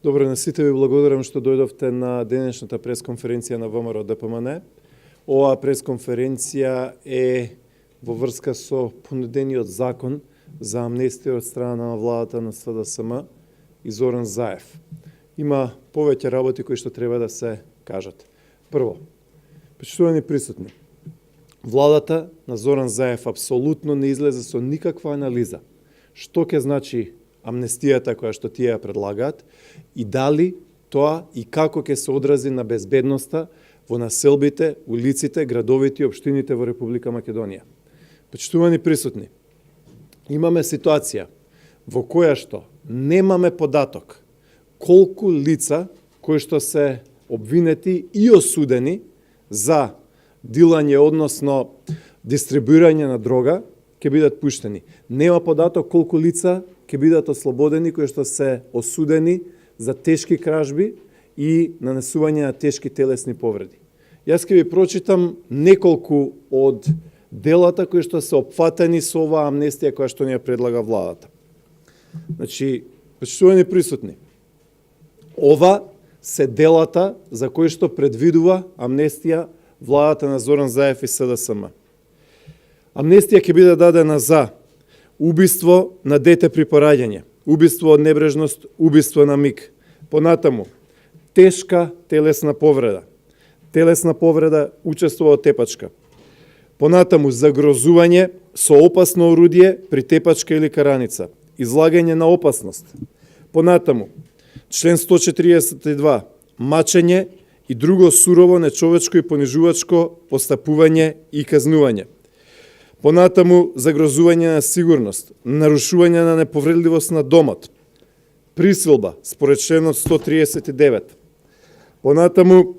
Добро на сите, ви благодарам што дојдовте на денешната пресконференција на ВМРО ДПМН. Оваа пресконференција е во врска со понудениот закон за амнестија од страна на владата на СДСМ и Зоран Заев. Има повеќе работи кои што треба да се кажат. Прво, почитувани присутни, владата на Зоран Заев апсолутно не излезе со никаква анализа што ќе значи амнестијата која што тие ја предлагаат и дали тоа и како ќе се одрази на безбедноста во населбите, улиците, градовите и општините во Република Македонија. Почитувани присутни, имаме ситуација во која што немаме податок колку лица кои што се обвинети и осудени за дилање, односно дистрибуирање на дрога, ќе бидат пуштени. Нема податок колку лица ќе бидат ослободени кои што се осудени за тешки кражби и нанесување на тешки телесни повреди. Јас ќе ви прочитам неколку од делата кои што се опфатени со оваа амнестија која што ни ја предлага владата. Значи, почитувани присутни, ова се делата за кои што предвидува амнестија владата на Зоран Заев и СДСМ. Амнестија ќе биде дадена за убиство на дете при пораѓање, убиство од небрежност, убиство на миг. Понатаму, тешка телесна повреда, учество од тепачка. Понатаму, загрозување со опасно орудие при тепачка или караница, излагање на опасност. Понатаму, член 142, мачење и друго сурово, нечовечко и понижувачко постапување и казнување. Понатаму, загрозување на сигурност, нарушување на неповредливост на домот, присилба, според членот 139. Понатаму,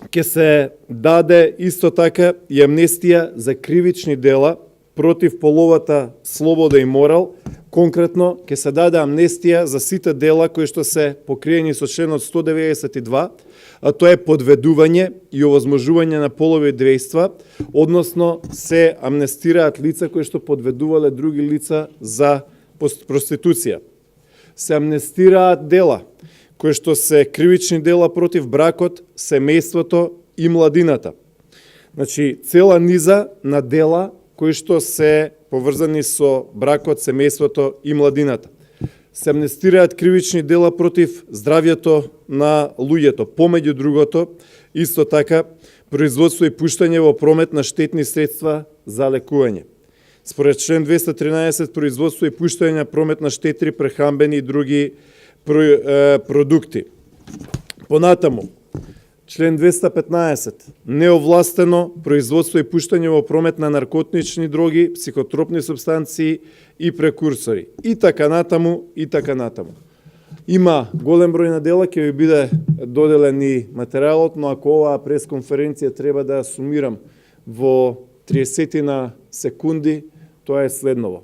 ќе се даде исто така и амнестија за кривични дела против половата слобода и морал. Конкретно, ќе се даде амнестија за сите дела кои што се покриени со членот 192, а тоа е подведување и овозможување на полови дејства, односно се амнестираат лица кои што подведувале други лица за проституција. Се амнестираат дела кои што се кривични дела против бракот, семејството и младината. Значи, цела низа на дела кои што се поврзани со бракот, семејството и младината. Се амнестираат кривични дела против здравјето на луѓето, помеѓу другото, исто така, производство и пуштање во промет на штетни средства за лекување. Според член 213, производство и пуштање на промет на штетни прехранбени и други продукти. Понатаму, член 215, неовластено производство и пуштање во промет на наркотични дроги, психотропни супстанции и прекурсори. И така натаму, и така натаму. Има голем број на дела, ќе ви биде доделен и материјалот, но ако оваа пресконференција треба да ја сумирам во 30 секунди, тоа е следново.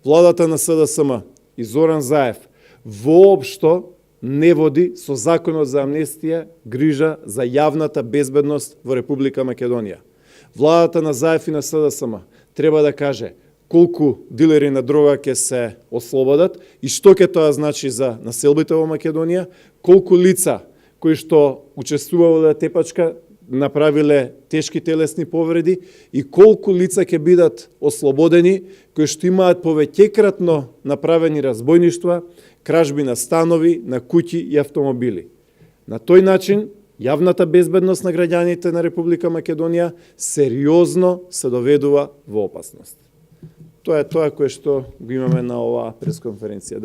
Владата на СДСМ и Зоран Заев воопшто не води со законот за амнестија грижа за јавната безбедност во Република Македонија. Владата на Заев и на СДСМ треба да каже колку дилери на дрога ќе се ослободат и што ќе тоа значи за населбите во Македонија, колку лица кои што учествувале тепачка направиле тешки телесни повреди и колку лица ќе бидат ослободени кои што имаат повеќекратно направени разбойништва, кражби на станови, на куќи и автомобили. На тој начин, јавната безбедност на граѓаните на Република Македонија сериозно се доведува во опасност. Тоа е тоа кое што го имаме на оваа пресконференција.